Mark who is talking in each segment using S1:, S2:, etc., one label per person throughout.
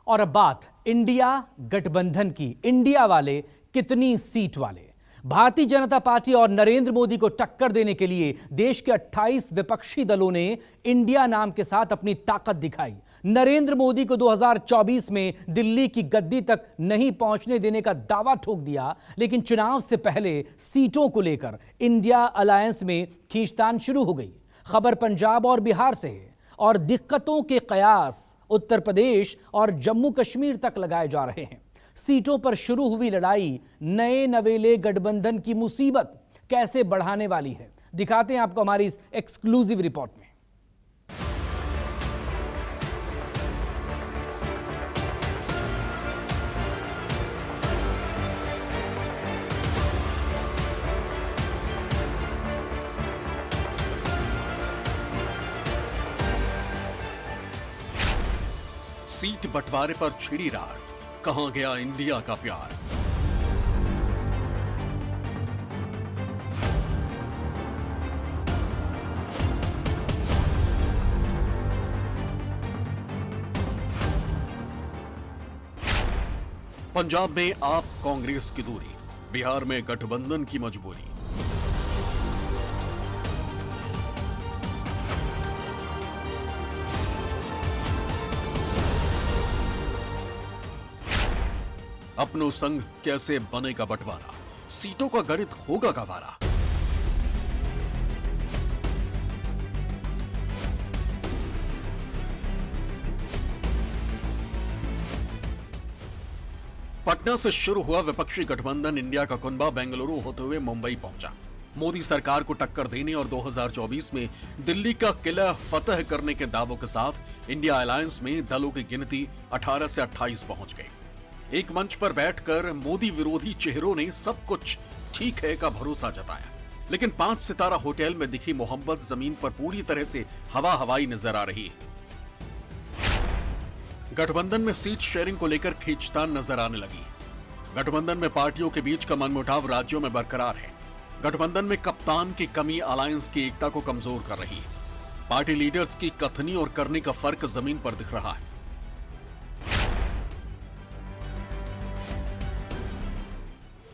S1: और अब बात इंडिया गठबंधन की। इंडिया वाले कितनी सीट वाले? भारतीय जनता पार्टी और नरेंद्र मोदी को टक्कर देने के लिए देश के 28 विपक्षी दलों ने इंडिया नाम के साथ अपनी ताकत दिखाई। नरेंद्र मोदी को 2024 में दिल्ली की गद्दी तक नहीं पहुंचने देने का दावा ठोक दिया, लेकिन चुनाव से पहले सीटों को लेकर इंडिया अलायंस में खींचतान शुरू हो गई। खबर पंजाब और बिहार से है और दिक्कतों के कयास उत्तर प्रदेश और जम्मू कश्मीर तक लगाए जा रहे हैं। सीटों पर शुरू हुई लड़ाई नए नवेले गठबंधन की मुसीबत कैसे बढ़ाने वाली है, दिखाते हैं आपको हमारी इस एक्सक्लूसिव रिपोर्ट में।
S2: सीट बंटवारे पर छिड़ी रार, कहां गया इंडिया का प्यार। पंजाब में आप कांग्रेस की दूरी, बिहार में गठबंधन की मजबूरी। अपनों संग कैसे बनेगा बंटवारा, सीटों का गणित होगा गवारा। पटना से शुरू हुआ विपक्षी गठबंधन इंडिया का कुनबा बेंगलुरु होते हुए मुंबई पहुंचा। मोदी सरकार को टक्कर देने और 2024 में दिल्ली का किला फतह करने के दावों के साथ इंडिया अलायंस में दलों की गिनती 18 से 28 पहुंच गई। एक मंच पर बैठकर मोदी विरोधी चेहरों ने सब कुछ ठीक है का भरोसा जताया, लेकिन 5 सितारा होटल में दिखी मोहब्बत जमीन पर पूरी तरह से हवा हवाई नजर आ रही है। गठबंधन में सीट शेयरिंग को लेकर खींचतान नजर आने लगी। गठबंधन में पार्टियों के बीच का मनमुटाव राज्यों में बरकरार है। गठबंधन में कप्तान की कमी अलायंस की एकता को कमजोर कर रही है। पार्टी लीडर्स की कथनी और करने का फर्क जमीन पर दिख रहा है।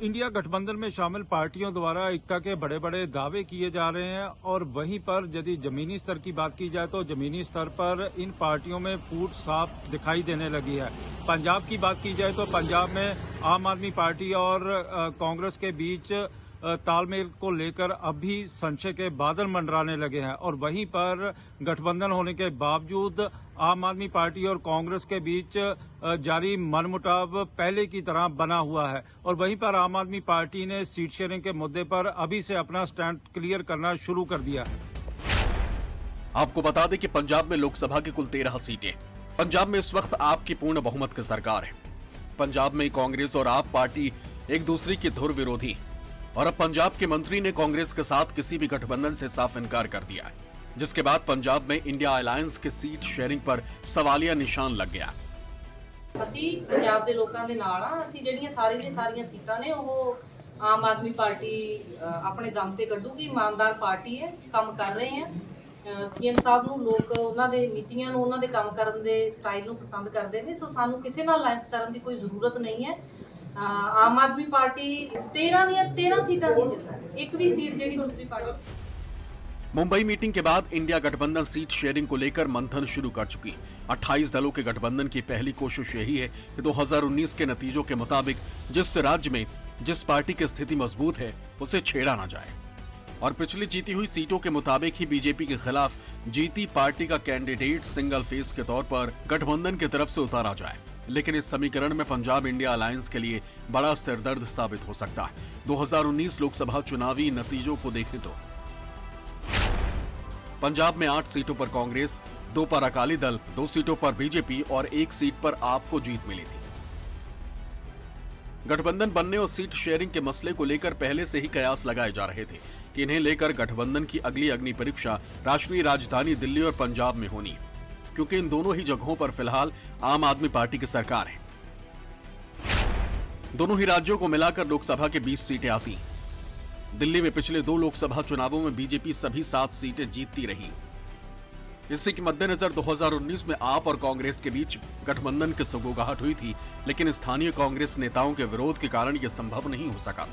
S3: इंडिया गठबंधन में शामिल पार्टियों द्वारा एकता के बड़े बड़े दावे किए जा रहे हैं और वहीं पर यदि जमीनी स्तर की बात की जाए तो जमीनी स्तर पर इन पार्टियों में फूट साफ दिखाई देने लगी है। पंजाब की बात की जाए तो पंजाब में आम आदमी पार्टी और कांग्रेस के बीच तालमेल को लेकर अब भी संशय के बादल मंडराने लगे हैं और वहीं पर गठबंधन होने के बावजूद आम आदमी पार्टी और कांग्रेस के बीच जारी मनमुटाव पहले की तरह बना हुआ है और वहीं पर आम आदमी पार्टी ने सीट शेयरिंग के मुद्दे पर अभी से अपना स्टैंड क्लियर करना शुरू कर दिया है।
S2: आपको बता दें कि पंजाब में लोकसभा की कुल 13 सीटें। पंजाब में इस वक्त आप की पूर्ण बहुमत की सरकार है। पंजाब में कांग्रेस और आप पार्टी एक दूसरे की धुर विरोधी और अब पंजाब के मंत्री ने कांग्रेस के साथ किसी भी गठबंधन से साफ इनकार कर दिया है, जिसके बाद पंजाब में इंडिया अलायंस के सीट शेयरिंग पर सवालिया निशान लग गया।
S4: ਅਸੀਂ ਪੰਜਾਬ ਦੇ ਲੋਕਾਂ ਦੇ ਨਾਲ ਆ। ਅਸੀਂ ਜਿਹੜੀਆਂ ਸਾਰੀਆਂ ਸੀਟਾਂ ਨੇ ਉਹ ਆਮ ਆਦਮੀ ਪਾਰਟੀ ਆਪਣੇ ਦਮ ਤੇ ਕੱਢੂਗੀ। ਇਮਾਨਦਾਰ ਪਾਰਟੀ ਹੈ, ਕੰਮ ਕਰ ਰਹੇ ਆ। ਸੀਐਮ ਸਾਹਿਬ ਨੂੰ ਲੋਕ ਉਹਨਾਂ ਦੇ ਨੀਤੀਆਂ ਨੂੰ, ਉਹਨਾਂ ਦੇ ਕੰਮ ਕਰਨ ਦੇ ਸਟਾਈਲ ਨੂੰ ਪਸੰਦ ਕਰਦੇ ਨੇ, ਸੋ ਸਾਨੂੰ ਕਿਸੇ ਨਾਲ ਅਲਾਇੰਸ ਕਰਨ ਦੀ ਕੋਈ ਜ਼ਰੂਰਤ ਨਹੀਂ ਹੈ। ਆਮ ਆਦਮੀ ਪਾर्टी 13 ਦੀਆਂ 13 सीटां ਸੀ ਜਿੱਤਦਾ, एक भी सीट ਜਿਹੜੀ दूसरी पार्टी।
S2: मुंबई मीटिंग के बाद इंडिया गठबंधन सीट शेयरिंग को लेकर मंथन शुरू कर चुकी। 28 दलों के गठबंधन की पहली कोशिश यही है कि 2019 के नतीजों के मुताबिक जिस राज्य में जिस पार्टी की स्थिति मजबूत है उसे छेड़ा ना जाए और पिछली जीती हुई सीटों के मुताबिक ही बीजेपी के खिलाफ जीती पार्टी का कैंडिडेट सिंगल फेस के तौर पर गठबंधन की तरफ से उतारा जाए। लेकिन इस समीकरण में पंजाब इंडिया अलायंस के लिए बड़ा सिरदर्द साबित हो सकता है। 2019 लोकसभा चुनावी नतीजों को देखें तो पंजाब में 8 सीटों पर कांग्रेस, 2 पर अकाली दल, 2 सीटों पर बीजेपी और 1 सीट पर आपको जीत मिली थी। गठबंधन बनने और सीट शेयरिंग के मसले को लेकर पहले से ही कयास लगाए जा रहे थे कि इन्हें लेकर गठबंधन की अगली अग्नि परीक्षा राष्ट्रीय राजधानी दिल्ली और पंजाब में होनी है, क्योंकि इन दोनों ही जगहों पर फिलहाल आम आदमी पार्टी की सरकार है। दोनों ही राज्यों को मिलाकर लोकसभा के 20 सीटें आती हैं। दिल्ली में पिछले 2 लोकसभा चुनावों में बीजेपी सभी 7 सीटें जीतती रही। इसी के मद्देनजर 2019 में आप और कांग्रेस के बीच गठबंधन की सुगबुगाहट हुई थी, लेकिन स्थानीय कांग्रेस नेताओं के विरोध के कारण यह संभव नहीं हो सका।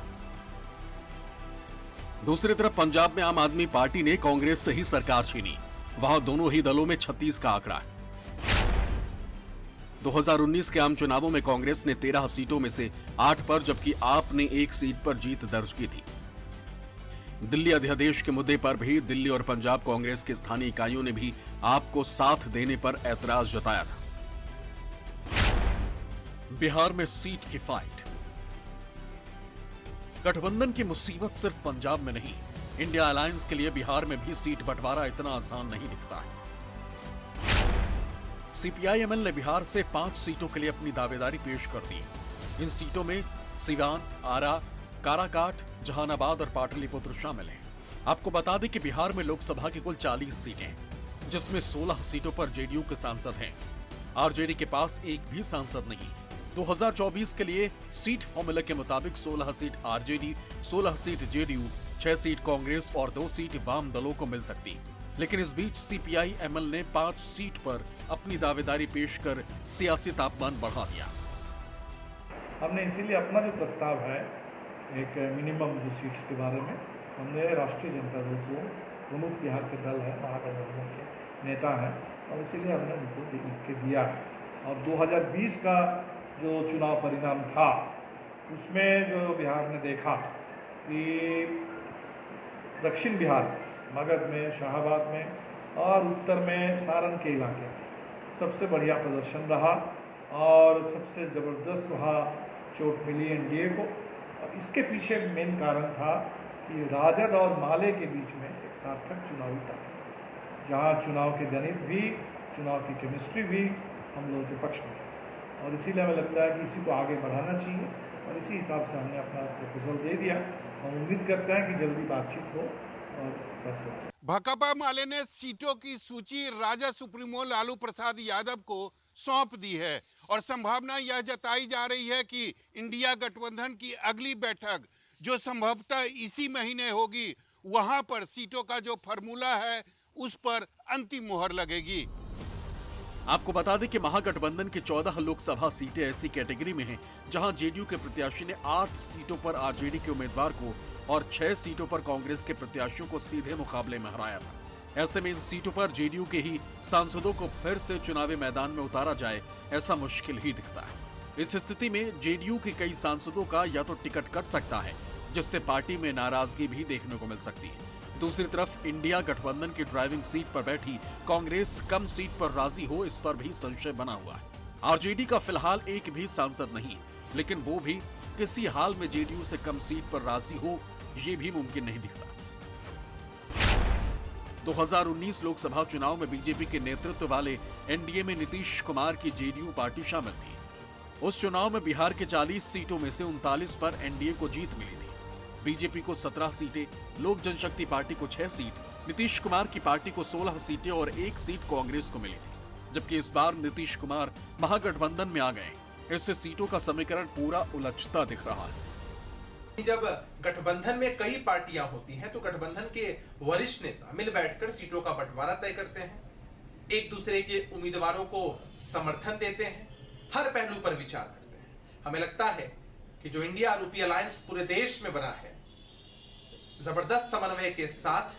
S2: दूसरी तरफ पंजाब में आम आदमी पार्टी ने कांग्रेस से ही सरकार छीनी। वहां दोनों ही दलों में 36 का आंकड़ा है। 2019 के आम चुनावों में कांग्रेस ने 13 सीटों में से 8 पर, जबकि आप ने 1 सीट पर जीत दर्ज की थी। दिल्ली अध्यादेश के मुद्दे पर भी दिल्ली और पंजाब कांग्रेस की स्थानीय इकाइयों ने भी आपको साथ देने पर ऐतराज जताया था। बिहार में सीट की फाइट। गठबंधन की मुसीबत सिर्फ पंजाब में नहीं, इंडिया अलायंस के लिए बिहार में भी सीट बंटवारा इतना आसान नहीं दिखता है। सीपीआई-एमएल ने बिहार से 5 सीटों के लिए अपनी दावेदारी पेश कर दी। इन सीटों में सिवान, आरा, काराकाट, जहानाबाद और पाटलिपुत्र शामिल हैं। आपको बता दें कि बिहार में लोकसभा की कुल 40 सीटें, जिसमें 16 सीटों पर जेडीयू के सांसद हैं। आरजेडी के पास एक भी सांसद नहीं। 2024 के लिए सीट फॉर्मूला के मुताबिक 16 seat RJD, 16 seat JDU, 6 seat Congress और 2 सीट वाम दलों को मिल सकती। लेकिन इस बीच सीपीआई-एमएल ने 5 सीट पर अपनी दावेदारी पेश कर सियासी तापमान बढ़ा दिया।
S5: हमने इसीलिए अपना जो प्रस्ताव है, एक मिनिमम जो सीट्स के बारे में, हमने राष्ट्रीय जनता दल को, प्रमुख बिहार के दल है, महागठबंधन के नेता हैं, और इसीलिए हमने उनको लिख के दिया है। और 2020 का जो चुनाव परिणाम था, उसमें जो बिहार ने देखा कि दक्षिण बिहार, मगध में, शाहाबाद में और उत्तर में सारण के इलाके में सबसे बढ़िया प्रदर्शन रहा और सबसे ज़बरदस्त वहाँ चोट मिली एनडीए को। और इसके पीछे मेन कारण था कि राजद और माले के बीच में एक सार्थक चुनावी था, जहाँ चुनाव के गणित भी, चुनाव की केमिस्ट्री भी हम लोगों के पक्ष में है। और इसीलिए हमें लगता है कि इसी को आगे बढ़ाना चाहिए और इसी हिसाब से हमने अपना प्रपोजल दे दिया। हम उम्मीद करते हैं कि जल्दी बातचीत हो और फैसला।
S6: भाकपा माले ने सीटों की सूची राजद सुप्रीमो लालू प्रसाद यादव को सौंप दी है और संभावना यह जताई जा रही है कि इंडिया गठबंधन की अगली बैठक जो संभवतः इसी महीने होगी, वहां पर सीटों का जो फार्मूला है उस पर अंतिम मोहर लगेगी।
S2: आपको बता दें कि महागठबंधन की 14 लोकसभा सीटें ऐसी कैटेगरी में हैं जहां जेडीयू के प्रत्याशी ने 8 सीटों पर आरजेडी के उम्मीदवार को और 6 सीटों पर कांग्रेस के प्रत्याशियों को सीधे मुकाबले में हराया था। ऐसे में इन सीटों पर जेडीयू के ही सांसदों को फिर से चुनावी मैदान में उतारा जाए, ऐसा मुश्किल ही दिखता है। इस स्थिति में जेडीयू के कई सांसदों का या तो टिकट कट सकता है, जिससे पार्टी में नाराजगी भी देखने को मिल सकती है। दूसरी तरफ इंडिया गठबंधन की ड्राइविंग सीट पर बैठी कांग्रेस कम सीट पर राजी हो, इस पर भी संशय बना हुआ है। आरजेडी का फिलहाल एक भी सांसद नहीं, लेकिन वो भी किसी हाल में जेडीयू से कम सीट पर राजी हो, ये भी मुमकिन नहीं दिखता। 2019 लोकसभा चुनाव में बीजेपी के नेतृत्व वाले एनडीए में नीतीश कुमार की जेडीयू पार्टी शामिल थी। उस चुनाव में बिहार के 40 सीटों में से 39 पर एनडीए को जीत मिली थी। बीजेपी को 17 सीटें, लोक जनशक्ति पार्टी को 6 सीट, नीतीश कुमार की पार्टी को 16 सीटें और 1 सीट कांग्रेस को मिली थी। जबकि इस बार नीतीश कुमार महागठबंधन में आ गए। इससे सीटों का समीकरण पूरा उलझता दिख रहा है।
S7: जब गठबंधन में कई पार्टियां होती हैं तो गठबंधन के वरिष्ठ नेता मिल बैठकर सीटों का बंटवारा तय करते हैं, एक दूसरे के उम्मीदवारों को समर्थन देते हैं, हर पहलू पर विचार करते हैं। हमें लगता है कि जो इंडिया रूपी अलायंस पूरे देश में बना है, जबरदस्त समन्वय के साथ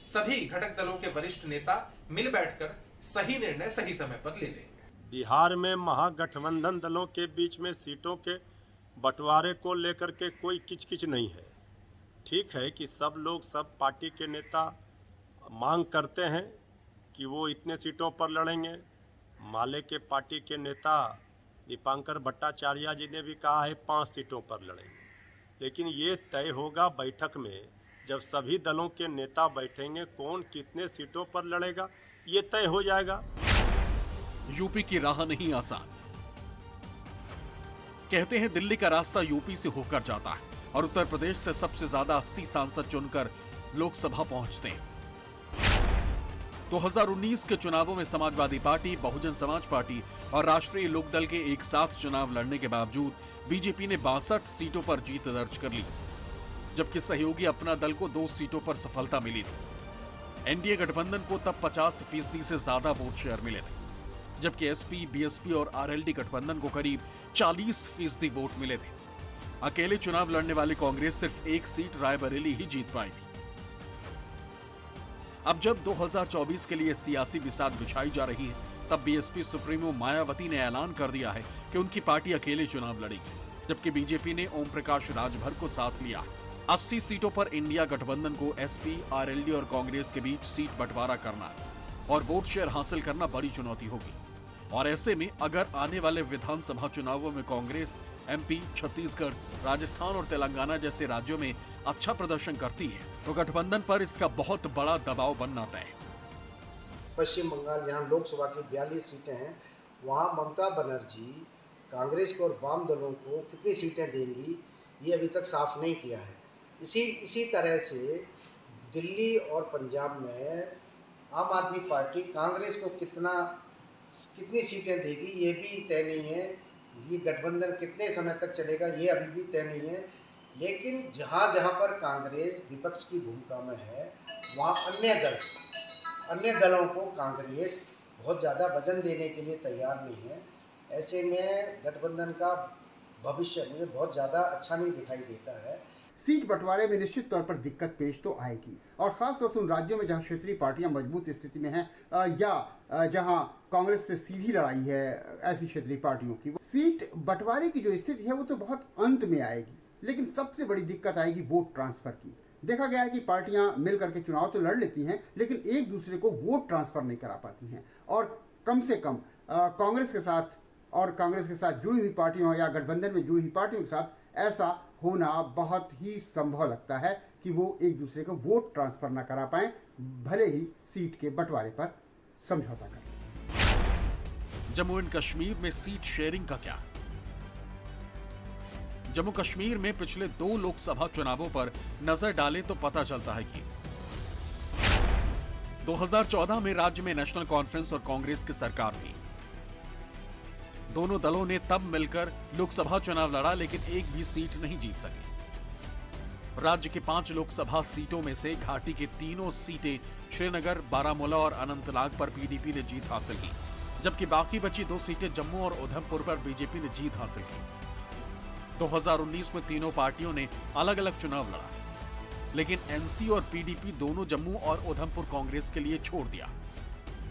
S7: सभी घटक दलों के वरिष्ठ नेता मिल बैठकर सही निर्णय सही समय पर ले लेंगे।
S8: बिहार में महागठबंधन दलों के बीच में सीटों के बंटवारे को लेकर के कोई किचकिच नहीं है। ठीक है कि सब लोग, सब पार्टी के नेता मांग करते हैं कि वो इतने सीटों पर लड़ेंगे। माले के पार्टी के नेता दीपांकर भट्टाचार्य जी ने भी कहा है 5 सीटों पर लड़ेंगे। लेकिन ये तय होगा बैठक में, जब सभी दलों के नेता बैठेंगे, कौन कितने सीटों पर लड़ेगा ये तय हो जाएगा।
S2: यूपी की राह नहीं आसान। कहते हैं दिल्ली का रास्ता यूपी से होकर जाता है और उत्तर प्रदेश से सबसे ज्यादा 80 सांसद चुनकर लोकसभा पहुंचते हैं। 2019 के चुनावों में समाजवादी पार्टी, बहुजन समाज पार्टी और राष्ट्रीय लोकदल के एक साथ चुनाव लड़ने के बावजूद बीजेपी ने 62 सीटों पर जीत दर्ज कर ली, जबकि सहयोगी अपना दल को 2 सीटों पर सफलता मिली थी। एनडीए गठबंधन को तब 50% से ज्यादा वोट शेयर मिले थे, जबकि एसपी, बीएसपी और आरएलडी गठबंधन को करीब 40% वोट मिले थे। अकेले चुनाव लड़ने वाली कांग्रेस सिर्फ एक सीट रायबरेली ही जीत पाई थी। अब जब 2024 के लिए सियासी बिसात बिछाई जा रही है, तब बीएसपी सुप्रीमो मायावती ने ऐलान कर दिया है कि उनकी पार्टी अकेले चुनाव लड़ेगी, जबकि बीजेपी ने ओम प्रकाश राजभर को साथ लिया है। 80 सीटों पर इंडिया गठबंधन को एसपी, आरएलडी और कांग्रेस के बीच सीट बंटवारा करना है और वोट शेयर हासिल करना बड़ी चुनौती होगी। और ऐसे में अगर आने वाले विधानसभा चुनावों में कांग्रेस एमपी, छत्तीसगढ़, राजस्थान और तेलंगाना जैसे राज्यों में अच्छा प्रदर्शन करती है, तो गठबंधन पर इसका बहुत बड़ा दबाव बनना तय है।
S9: पश्चिम बंगाल जहां लोकसभा की 42 सीटें हैं, वहां ममता बनर्जी कांग्रेस को और वाम दलों को कितनी सीटें देंगी, ये अभी तक साफ नहीं किया है। इसी तरह से दिल्ली और पंजाब में आम आदमी पार्टी कांग्रेस को कितनी सीटें देगी, ये भी तय नहीं है। ये गठबंधन कितने समय तक चलेगा, ये अभी भी तय नहीं है। लेकिन जहाँ जहाँ पर कांग्रेस विपक्ष की भूमिका में है, वहाँ अन्य दलों को कांग्रेस बहुत ज़्यादा वजन देने के लिए तैयार नहीं है। ऐसे में गठबंधन का भविष्य मुझे बहुत ज़्यादा अच्छा नहीं दिखाई देता है।
S10: सीट बंटवारे में निश्चित तौर पर दिक्कत पेश तो आएगी, और खासतौर से उन राज्यों में जहां क्षेत्रीय पार्टियां मजबूत स्थिति में हैं या जहां कांग्रेस से सीधी लड़ाई है ऐसी क्षेत्रीय पार्टियों की, सीट बंटवारे की जो स्थिति है वो तो बहुत अंत में आएगी। लेकिन सबसे बड़ी दिक्कत आएगी वोट ट्रांसफर की। देखा गया है कि पार्टियां मिलकर के चुनाव तो लड़ लेती हैं, लेकिन एक दूसरे को वोट ट्रांसफर नहीं करा पाती हैं। और कम से कम कांग्रेस के साथ जुड़ी हुई पार्टियों या गठबंधन में जुड़ी हुई पार्टियों के साथ ऐसा होना बहुत ही संभव लगता है कि वो एक दूसरे को वोट ट्रांसफर न करा पाए, भले ही सीट के बंटवारे पर समझौता करें।
S2: जम्मू एंड कश्मीर में सीट शेयरिंग का क्या? जम्मू कश्मीर में पिछले 2 लोकसभा चुनावों पर नजर डालें तो पता चलता है कि 2014 में राज्य में नेशनल कॉन्फ्रेंस और कांग्रेस की सरकार थी। दोनों दलों ने तब मिलकर लोकसभा चुनाव लड़ा, लेकिन एक भी सीट नहीं जीत सके। राज्य की 5 लोकसभा सीटों में से घाटी की 3 सीटें श्रीनगर, बारामूला और अनंतनाग पर पीडीपी ने जीत हासिल की, जबकि बाकी बची 2 सीटें जम्मू और उधमपुर पर बीजेपी ने जीत हासिल की। 2019 में तीनों पार्टियों ने अलग अलग चुनाव लड़ा, लेकिन एनसी और पीडीपी दोनों जम्मू और उधमपुर कांग्रेस के लिए छोड़ दिया।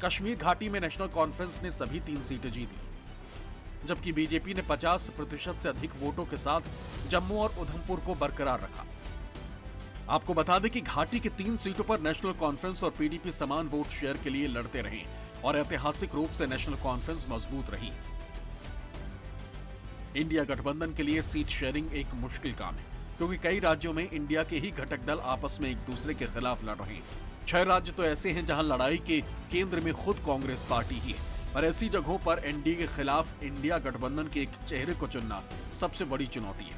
S2: कश्मीर घाटी में नेशनल कॉन्फ्रेंस ने सभी 3 सीटें जीत ली, जबकि बीजेपी ने 50% से अधिक वोटों के साथ जम्मू और उधमपुर को बरकरार रखा। आपको बता दें कि घाटी की 3 सीटों पर नेशनल कॉन्फ्रेंस और पीडीपी समान वोट शेयर के लिए लड़ते रहे और ऐतिहासिक रूप से नेशनल कॉन्फ्रेंस मजबूत रही। इंडिया गठबंधन के लिए सीट शेयरिंग एक मुश्किल काम है, क्योंकि कई राज्यों में इंडिया के ही घटक दल आपस में एक दूसरे के खिलाफ लड़ रहे हैं। 6 राज्य तो ऐसे हैं जहां लड़ाई के केंद्र में खुद कांग्रेस पार्टी ही है, और ऐसी जगहों पर एनडीए के खिलाफ इंडिया गठबंधन के एक चेहरे को चुनना सबसे बड़ी चुनौती है।